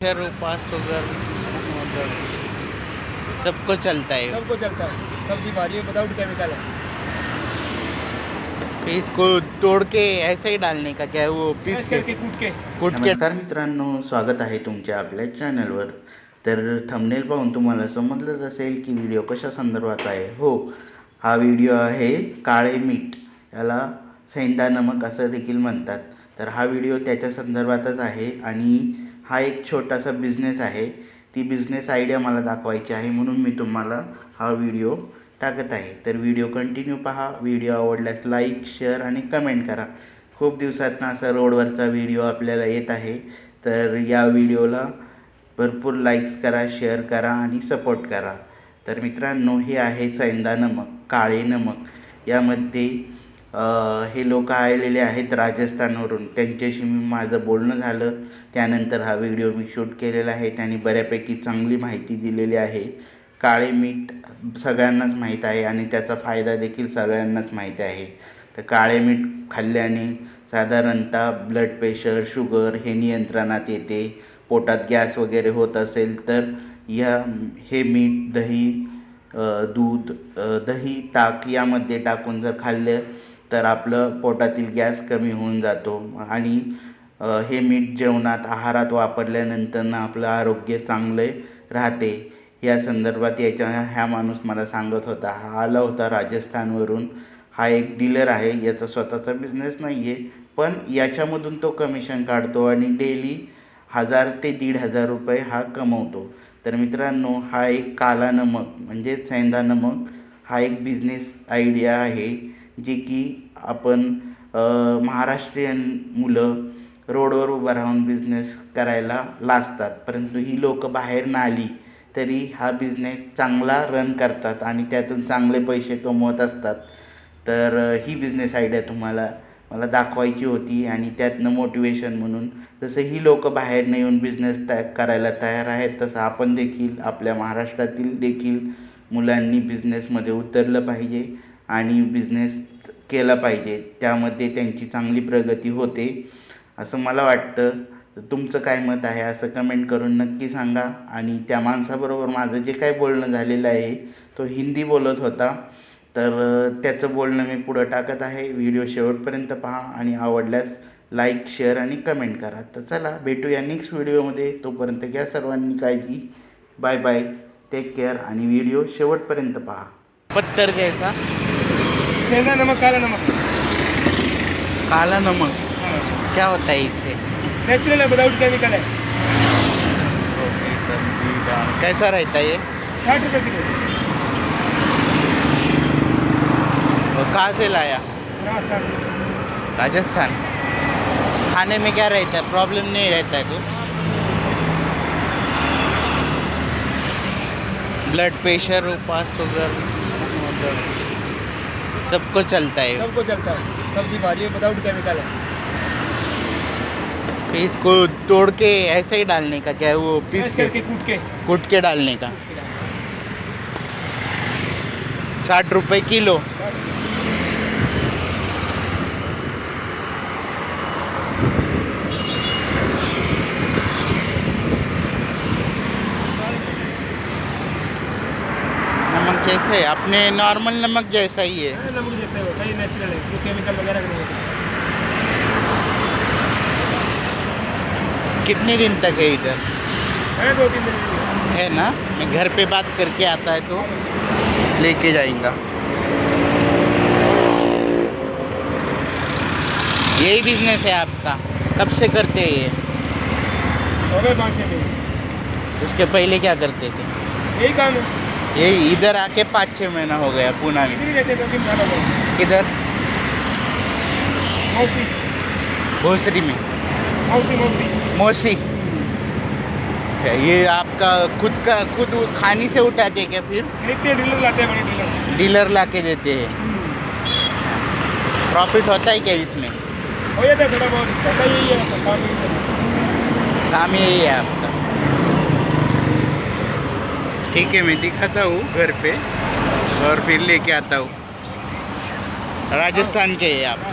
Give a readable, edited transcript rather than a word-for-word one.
रूपा sugar मतलब सबको चलता है। सब्जी भाजी विदाउट केमिकल है। फिर इसको तोड़ के ऐसे ही डालने का क्या है, वो पीस के कूट के नमस्कार मित्रांनो, स्वागत आहे तुमच्या आपल्या चॅनलवर. तर थंबनेल पाहून तुम्हाला समजलंच असेल की व्हिडिओ कशा संदर्भात आहे. हो, हा व्हिडिओ आहे काळे मीठ, याला सैंदा नमक असं देखील म्हणतात. तर हा व्हिडिओ त्याच्या संदर्भातच आहे आणि हा एक छोटासा बिझनेस आहे. ती बिझनेस आयडिया मला दाखवायची आहे म्हणून मी तुम्हाला हा व्हिडिओ टाकत आहे. तर व्हिडिओ कंटिन्यू पहा. व्हिडिओ आवडल्यास लाईक, शेअर आणि कमेंट करा. खूप दिवसातनं असा रोडवरचा व्हिडिओ आपल्याला येत आहे. तर या व्हिडिओला भरपूर लाईक्स करा, शेअर करा आणि सपोर्ट करा. तर मित्रांनो, हे आहे सैंदा नमक, काळे नमक. यामध्ये हे लोक आलेले आहेत राजस्थानवरून. त्यांच्याशी माझं बोलणं झालं, त्यानंतर हा व्हिडिओ मी शूट केलेला आहे. त्यांनी बऱ्यापैकी चांगली माहिती दिलेली आहे. काळे मीठ सगळ्यांनाच माहीत आहे आणि त्याचा फायदा देखील सगळ्यांनाच माहीत आहे. तर काळे मीठ खाल्ल्याने साधारणतः ब्लड प्रेशर, शुगर हे नियंत्रणात येते. पोटात गॅस वगैरे होत असेल तर हे मीठ दूध, दही, ताक यामध्ये टाकून जर खाल्लं तर आपलं पोटातील गॅस कमी होऊन जातो. आणि हे मीठ जेवणात, आहारात वापरल्यानंतर आपलं आरोग्य चांगले राहते. या संदर्भात ह्या माणूस मला सांगत होता. हा आला होता राजस्थानवरून. हा एक डीलर आहे. याचा स्वतःचा बिझनेस नाही आहे, पण याच्यामधून तो कमिशन काढतो आणि डेली 1000 ते 1500 रुपये हा कमवतो. तर मित्रांनो, हा एक काला नमक म्हणजे सैंदा नमक हा एक बिझनेस आयडिया आहे, जी की आपण महाराष्ट्रीयन मुलं रोडवर उभं राहून बिझनेस करायला लाजतात. परंतु ही लोक बाहेर ना आली तरी हा बिझनेस चांगला रन करतात आणि त्यातून चांगले पैसे कमवत असतात. तर ही बिझनेस आयडिया मला दाखवायची होती आणि त्यातनं मोटिवेशन म्हणून. जसं ही लोक बाहेर न येऊन बिझनेस करायला तयार आहेत, तसं आपण देखील आपल्या महाराष्ट्रातील देखील मुलांनी बिझनेसमध्ये उतरलं पाहिजे आणि बिझनेस केला पाहिजे. त्यामध्ये त्यांची चांगली प्रगती होते असं मला वाटतं. तुमचं काय मत आहे असं कमेंट करून नक्की सांगा. आणि त्या माणसाबरोबर माझं जे काही बोलणं झालेलं आहे, तो हिंदी बोलत होता. तर त्याचं बोलणं मी पुढं टाकत आहे. व्हिडिओ शेवटपर्यंत पहा आणि आवडल्यास लाईक, शेअर आणि कमेंट करा. तर चला, भेटूया नेक्स्ट व्हिडिओमध्ये. तोपर्यंत घ्या सर्वांनी काळजी. बाय बाय, टेक केअर आणि व्हिडिओ शेवटपर्यंत पहा. पत्थर जैसा सैंदा नमक, काला नमक। काला नमक क्या होता है इससे? नेचुरल है, विदाउट केमिकल है। कैसा रहता है ये? 60 रुपये किलो। और कहाँ से लाया? राजस्थान। राजस्थान। खाने में क्या रहता है, प्रॉब्लम नहीं रहता है कुछ? ब्लड प्रेशर, रूपा शुगर मतलब सबको चलता है। सब्जी भाजी विदाउट केमिकल है। फिर इसको तोड़ के ऐसे ही डालने का क्या है, वो पीस के कूट के डालने का। 60 रुपये किलो। नमक जैसे है, अपने नॉर्मल नमक जैसा ही है। नमक जैसा ही होता है, नेचुरल है, इसमें केमिकल वगैरह नहीं होता। कितने दिन तक है इधर? है 2-3 दिन है ना, मैं घर पे बात करके आता है तो लेके जाएंगा। यही बिजनेस है आपका? कब से करते हैं ये? हो गए 5-6 महीने। उसके पहले क्या करते थे? यही काम है। यही इधर आके 5-6 महीना हो गया पूना में। इधर ही रहते 2-3 साल हो गए। किधर? मौसी। भोसरी में? मौसी। अच्छा, ये आपका खुद खानी से उठाते क्या फिर? इतने डीलर लाते हैं, बड़े डीलर ला के देते हैं। प्रॉफिट होता है क्या इसमें? हो जाता है थोड़ा बहुत, पता यही है, काम यही है आपका? ठीक है, मैं दिखाता हूँ घर पे और फिर लेके आता हूँ। राजस्थान के हैं आप?